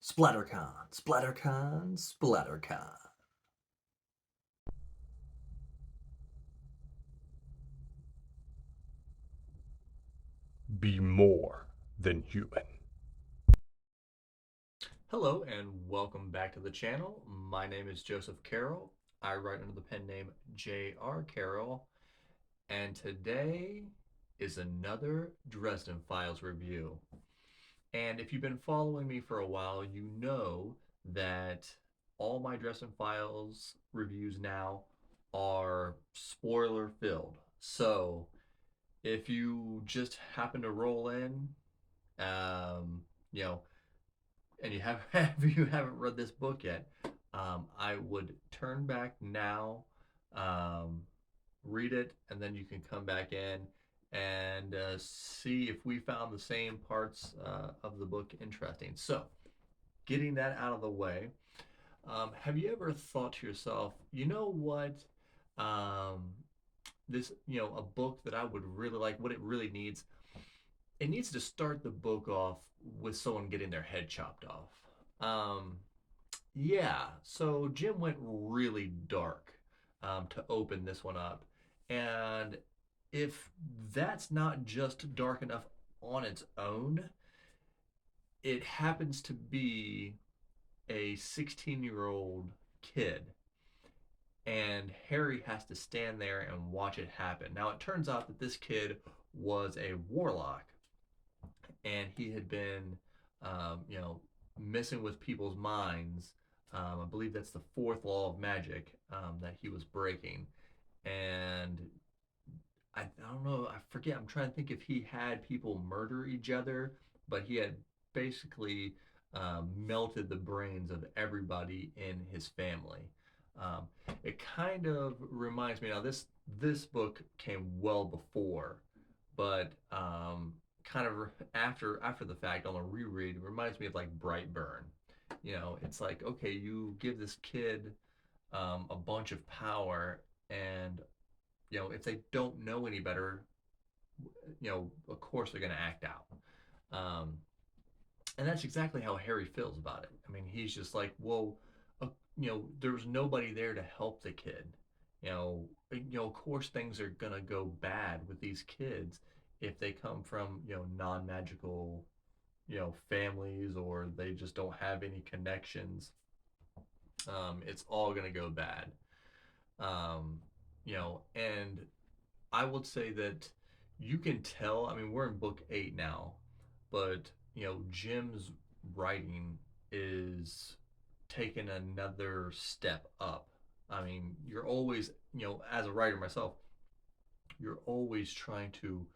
SplatterCon, SplatterCon, SplatterCon. Be more than human. Hello and welcome back to the channel. My name is Joseph Carroll. I write under the pen name J.R. Carroll, and today is another Dresden Files review. And if you've been following me for a while, you know that all my Dresden Files reviews now are spoiler filled. So if you just happen to roll in, um, you know, and you have if you haven't read this book yet, I would turn back now, um, read it, and then you can come back in and see if we found the same parts of the book interesting. So, getting that out of the way, have you ever thought to yourself, you know what? Um, a book that I would really like, what it really needs, it needs to start the book off with someone getting their head chopped off. Um, yeah, so Jim went really dark to open this one up. And if that's not just dark enough on its own, it happens to be a 16-year-old kid. And Harry has to stand there and watch it happen. Now, it turns out that this kid was a warlock and he had been, you know, messing with people's minds. I believe that's the fourth law of magic that he was breaking. And I don't know, I forget, I'm trying to think if he had people murder each other, but he had basically melted the brains of everybody in his family. Um, it kind of reminds me now, this book came well before, but kind of after the fact on a reread, it reminds me of like Brightburn. You know, it's like, okay, you give this kid a bunch of power, and if they don't know any better, of course they're going to act out. Um, and that's exactly how Harry feels about it. I mean, he's just like, well, there was nobody there to help the kid. Of course things are gonna go bad with these kids if they come from non-magical families, or they just don't have any connections. It's all gonna go bad. And I would say that you can tell. I mean, we're in book 8 now, but Jim's writing is taking another step up. I mean, you're always, as a writer myself, you're always trying to,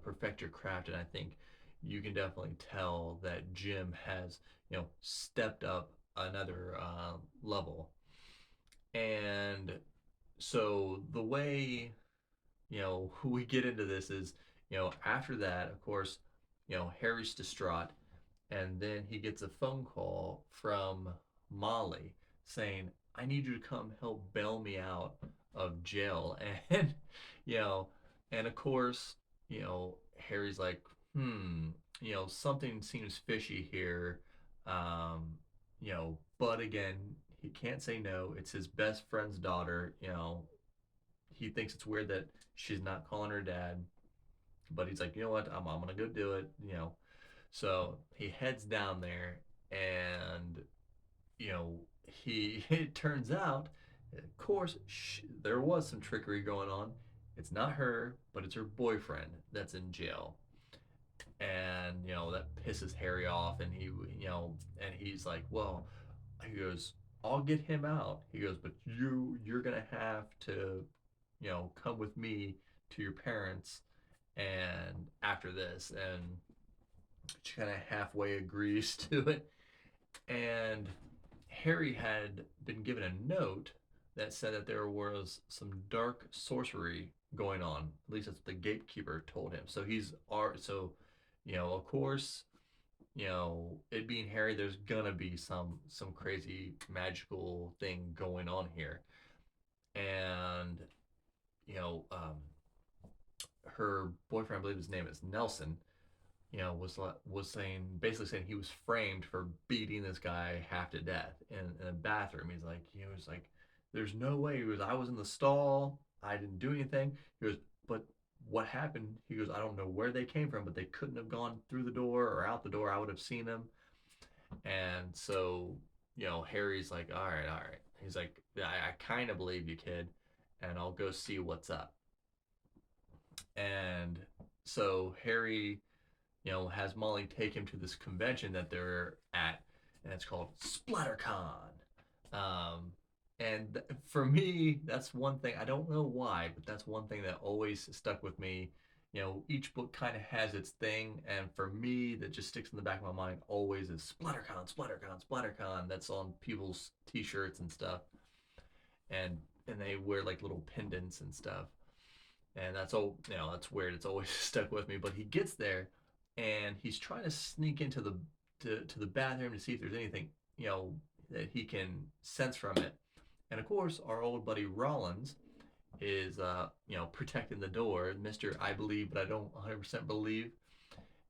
perfect your craft, and I think you can definitely tell that Jim has, stepped up another level. And so the way we get into this is, after that, of course, Harry's distraught, and then he gets a phone call from Molly saying, "I need you to come help bail me out of jail." And you know, and of course, Harry's like, something seems fishy here. But again, he can't say no. It's his best friend's daughter. He thinks it's weird that she's not calling her dad, but he's like, you know what, I'm gonna go do it. So he heads down there, and he it turns out, of course, there was some trickery going on. It's not her, but it's her boyfriend that's in jail, and that pisses Harry off, and and he's like, well, he goes, I'll get him out. He goes, but you're gonna have to come with me to your parents and after this. And she kind of halfway agrees to it. And Harry had been given a note that said that there was some dark sorcery going on. At least that's what the gatekeeper told him. So of course, it being Harry, there's gonna be some crazy magical thing going on here. And you know, um, her boyfriend, I believe his name is Nelson, was saying basically saying he was framed for beating this guy half to death in a bathroom. He was like, there's no way. He goes, I was in the stall. I didn't do anything. He goes, but what happened? He goes, I don't know where they came from, but they couldn't have gone through the door or out the door. I would have seen them. And so, Harry's like, all right, all right. He's like, I kind of believe you, kid, and I'll go see what's up. And so Harry has Molly take him to this convention that they're at, and it's called SplatterCon. Um, and for me, that's one thing. I don't know why, but that's one thing that always stuck with me. Each book kind of has its thing, and for me, that just sticks in the back of my mind always is SplatterCon, SplatterCon, SplatterCon. That's on people's T-shirts and stuff, and they wear like little pendants and stuff, and that's all. That's weird. It's always stuck with me. But he gets there, and he's trying to sneak into to the bathroom to see if there's anything that he can sense from it. And of course, our old buddy Rollins is protecting the door, Mister I believe, but I don't 100% believe.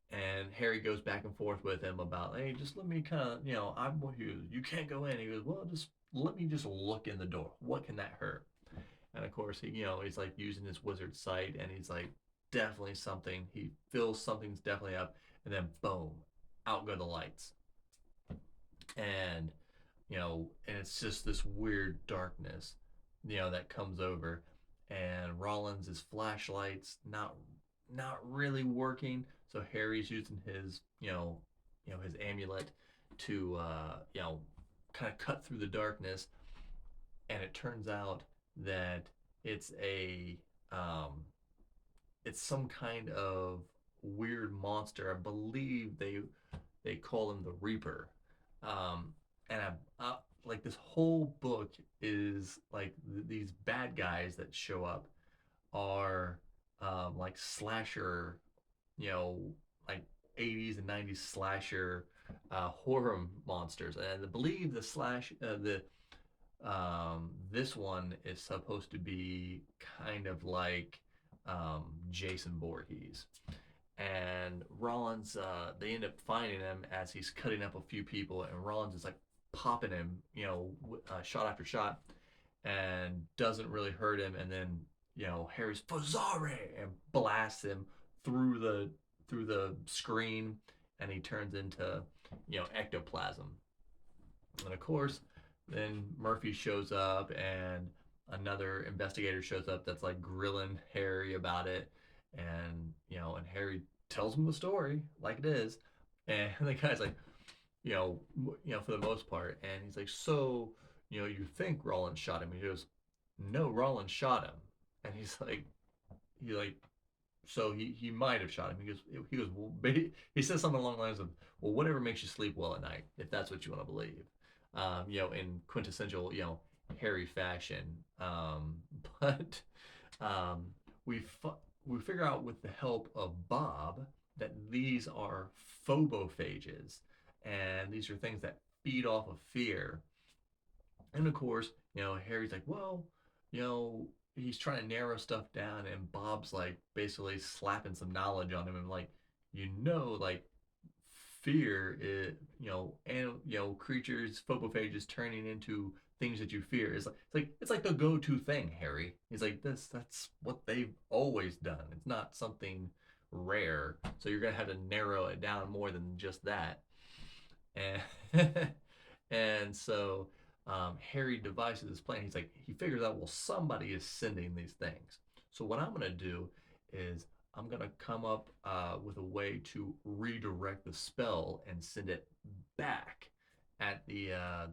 And Harry goes back and forth with him about, hey, just let me kind of, I'm with you. You can't go in. He goes, well, just let me just look in the door. What can that hurt? And of course, he's like using his wizard sight, and he's like, definitely something. He feels something's definitely up, and then boom, out go the lights, and and it's just this weird darkness, that comes over, and Rollins' flashlights not really working, so Harry's using his his amulet to kind of cut through the darkness, and it turns out that it's a um, it's some kind of weird monster. I believe they call him the Reaper, um, and like this whole book is like these bad guys that show up are like slasher, you know, like 80s and 90s slasher horror monsters, and I believe the this one is supposed to be kind of like Jason Voorhees. And Rollins, they end up finding him as he's cutting up a few people, and Rollins is like popping him, shot after shot, and doesn't really hurt him. And then Harry's Fazare and blasts him through the screen, and he turns into ectoplasm. And of course, then Murphy shows up, and another investigator shows up that's like grilling Harry about it, and and Harry tells him the story like it is, and the guy's like, for the most part, and he's like, so you think Rollins shot him? He goes, no, Rollins shot him, and he like so he might have shot him. He goes well, he says something along the lines of, well, whatever makes you sleep well at night, if that's what you want to believe, in quintessential Harry fashion. But um, we we figure out with the help of Bob that these are phobophages, and these are things that feed off of fear. And of course, Harry's like, well, he's trying to narrow stuff down, and Bob's like basically slapping some knowledge on him, and like, like fear is, and creatures, phobophages turning into things that you fear is like it's like the go-to thing, Harry. He's like, that's what they've always done. It's not something rare, so you're gonna have to narrow it down more than just that. And and so Harry devises this plan. He's like, he figures out, well, somebody is sending these things. So what I'm gonna do is I'm gonna come up with a way to redirect the spell and send it back at the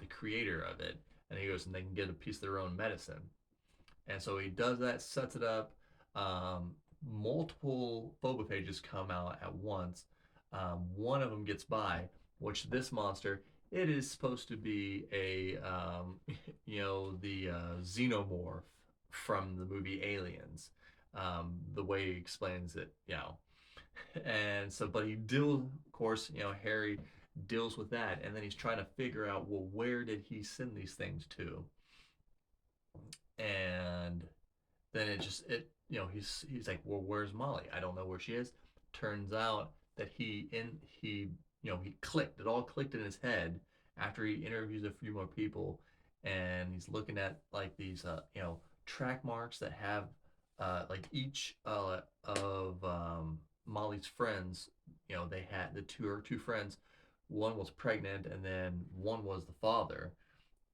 creator of it. And he goes, and they can get a piece of their own medicine. And so he does that, sets it up. Um, Multiple phobophages come out at once. One of them gets by, which this monster, it is supposed to be a, the xenomorph from the movie Aliens. The way he explains it, and so, but he deals, of course, Harry deals with that, and then he's trying to figure out, well, where did he send these things to? And then he's like, well, where's Molly? I don't know where she is. Turns out that he he clicked. It all clicked in his head after he interviews a few more people, and he's looking at like these track marks that have like each of Molly's friends. They had the two friends. One was pregnant, and then one was the father,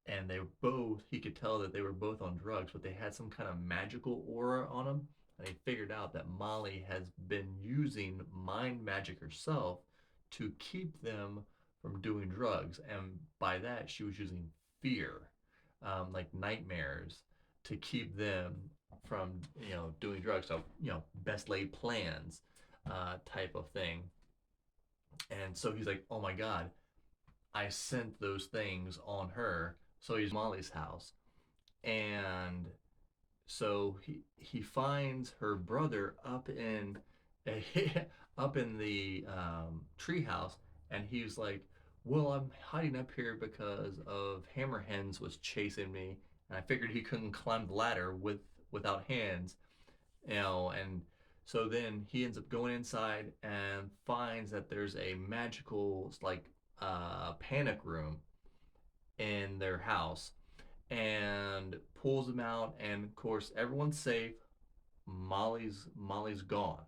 and they were both, he could tell that they were both on drugs, but they had some kind of magical aura on them. And he figured out that Molly has been using mind magic herself to keep them from doing drugs. And by that, she was using fear, like nightmares, to keep them from, doing drugs. So, best laid plans type of thing. And so he's like, oh my God, I sent those things on her. So he's Molly's house, and so he finds her brother up in a, up in the treehouse, and he's like, "Well, I'm hiding up here because of Hammerhens was chasing me, and I figured he couldn't climb the ladder without hands, and." So then he ends up going inside and finds that there's a magical like panic room in their house, and pulls them out, and of course everyone's safe. Molly's gone.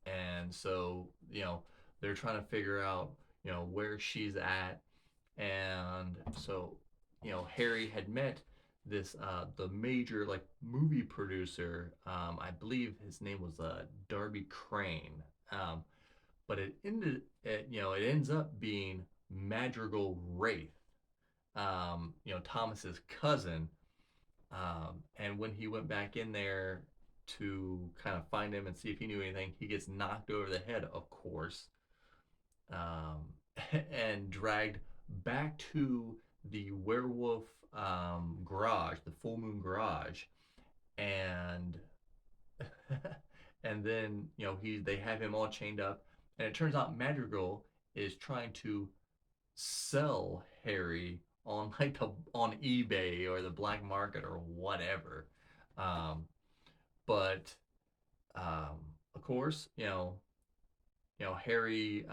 And so they're trying to figure out where she's at. And so Harry had met this the major like movie producer. I believe his name was Darby Crane. But it ends up being Madrigal Wraith, Thomas's cousin. And when he went back in there to kind of find him and see if he knew anything, he gets knocked over the head, of course, um, and dragged back to the werewolf garage, the full moon garage, and and then they have him all chained up, and it turns out Madrigal is trying to sell Harry on like on eBay or the black market or whatever. Um, but of course, Harry,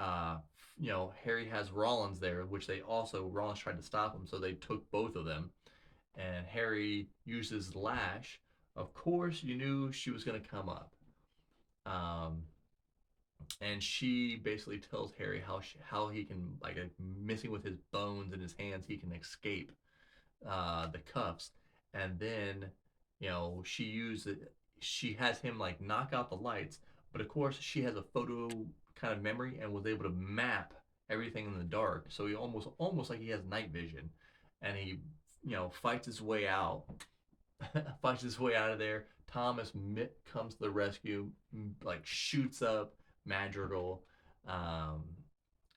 Harry has Rollins there, which Rollins tried to stop him, so they took both of them. And Harry uses Lash. Of course, you knew she was going to come up. Um, and she basically tells Harry how he can like messing with his bones and his hands, he can escape the cuffs. And then she has him like knock out the lights, but of course she has a photo kind of memory and was able to map everything in the dark. So he almost like he has night vision, and he fights his way out, fights his way out of there. Thomas comes to the rescue, like shoots up Madrigal, um,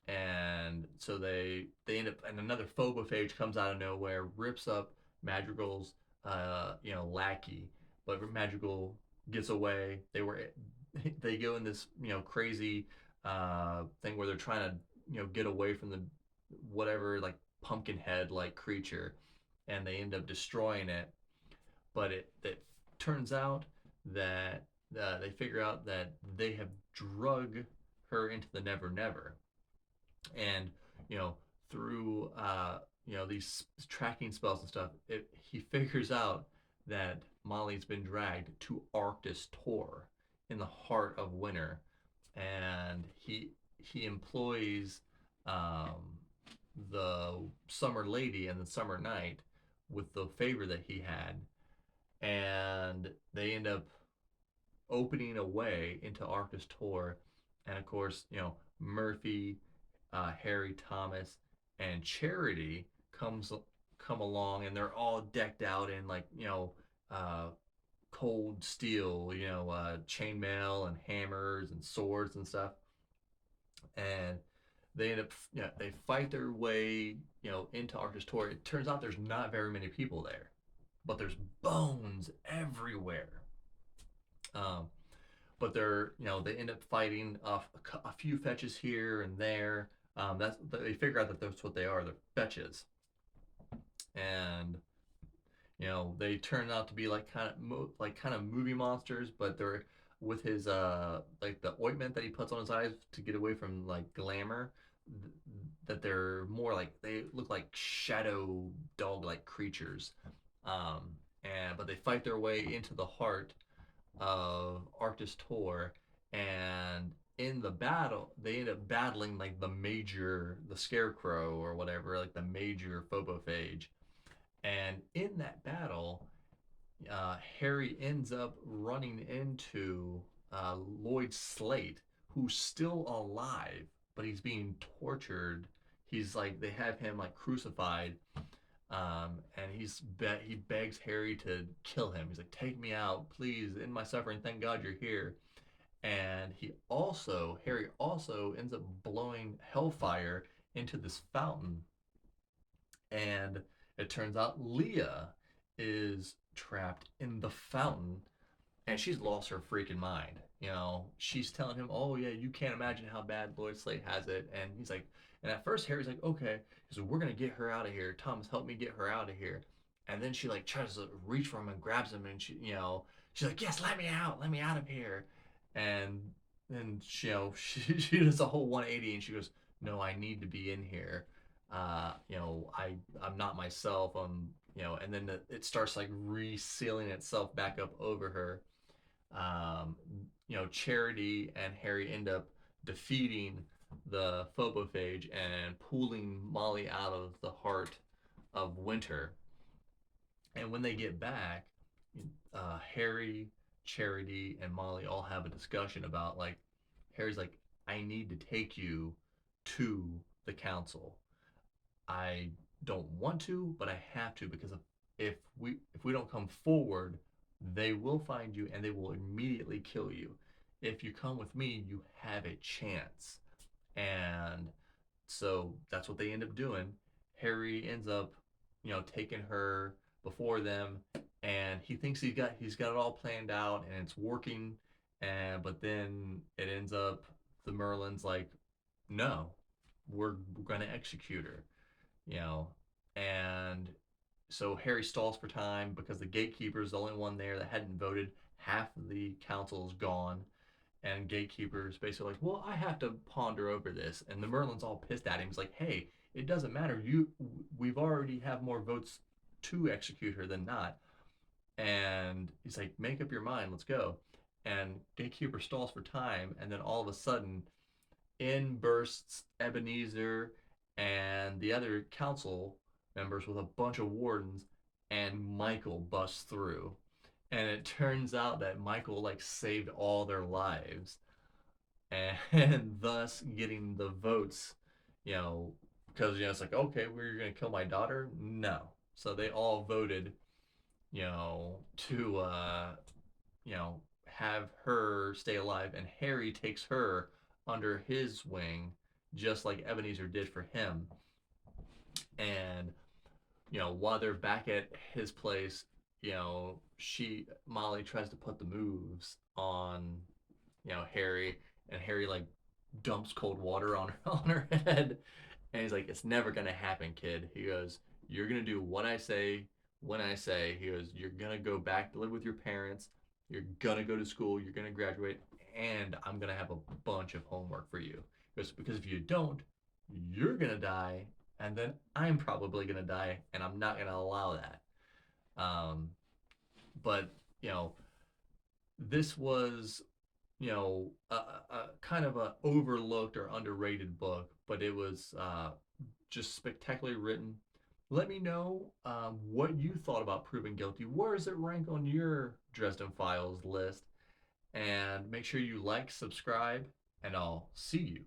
and so they end up, and another phobophage comes out of nowhere, rips up Madrigal's lackey, but Madrigal gets away. They go in this crazy thing where they're trying to get away from the whatever like pumpkin head like creature, and they end up destroying it. But it turns out that they figure out that they have drug her into the Never Never, and you know through these tracking spells and stuff, he figures out that Molly's been dragged to Arctis Tor in the heart of winter, and he employs um, the summer lady and the summer night with the favor that he had, and they end up opening a way into Arctis Tor, and of course, Murphy, Harry, Thomas, and Charity come along, and they're all decked out in like uh, cold steel, chainmail and hammers and swords and stuff, and they end up, they fight their way, into Arctis Tor. It turns out there's not very many people there, but there's bones everywhere. Um, but they end up fighting a few fetches here and there. They figure out that that's what they are. They're fetches, and they turn out to be like kind of movie monsters, but they're with his like the ointment that he puts on his eyes to get away from like glamour, that they're more like they look like shadow dog like creatures. And but they fight their way into the heart of Arctis Tor, and in the battle they end up battling like the scarecrow or whatever, like the major phobophage. And in that battle, Harry ends up running into Lloyd Slate, who's still alive, but he's being tortured. He's like they have him like crucified, and he begs Harry to kill him. He's like, "Take me out, please, in my suffering. Thank God you're here." And Harry also ends up blowing hellfire into this fountain, and it turns out Leah is trapped in the fountain, and she's lost her freaking mind. She's telling him, "Oh yeah, you can't imagine how bad Lloyd Slate has it," and he's like, and at first Harry's like, "Okay," he said, "We're gonna get her out of here. Thomas, help me get her out of here." And then she like tries to reach for him and grabs him, and she's like, "Yes, let me out of here." And then she does a whole 180, and she goes, "No, I need to be in here. I'm not myself. And then it starts like resealing itself back up over her. Charity and Harry end up defeating the phobophage and pulling Molly out of the heart of winter. And when they get back, Harry, Charity, and Molly all have a discussion about like, Harry's like, "I need to take you to the council. I don't want to, but I have to, because if we don't come forward, they will find you and they will immediately kill you. If you come with me, you have a chance." And so that's what they end up doing. Harry ends up, taking her before them, and he thinks he's got it all planned out and it's working. And but then it ends up the Merlin's like, "No, we're gonna execute her," you know, and so Harry stalls for time because the gatekeeper is the only one there that hadn't voted. Half of the council is gone, and gatekeeper is basically like, "Well, I have to ponder over this." And the Merlin's all pissed at him. He's like, "Hey, it doesn't matter. We've already have more votes to execute her than not." And he's like, "Make up your mind. Let's go." And gatekeeper stalls for time, and then all of a sudden, in bursts Ebenezer and the other council members with a bunch of wardens, and Michael busts through. And it turns out that Michael like saved all their lives, and thus getting the votes, you know, because it's like, okay, we're gonna kill my daughter. No, so they all voted, to have her stay alive, and Harry takes her under his wing, just like Ebenezer did for him. And while they're back at his place, Molly tries to put the moves on, Harry, and Harry like dumps cold water on on her head, and he's like, "It's never gonna happen, kid." He goes, "You're gonna do what I say when I say." He goes, "You're gonna go back to live with your parents. You're gonna go to school. You're gonna graduate, and I'm gonna have a bunch of homework for you." He goes, "Because if you don't, you're gonna die, and then I'm probably gonna die, and I'm not gonna allow that." Um, but this was a kind of a overlooked or underrated book, but it was just spectacularly written. Let me know what you thought about Proven Guilty. Where does it rank on your Dresden Files list? And make sure you like, subscribe, and I'll see you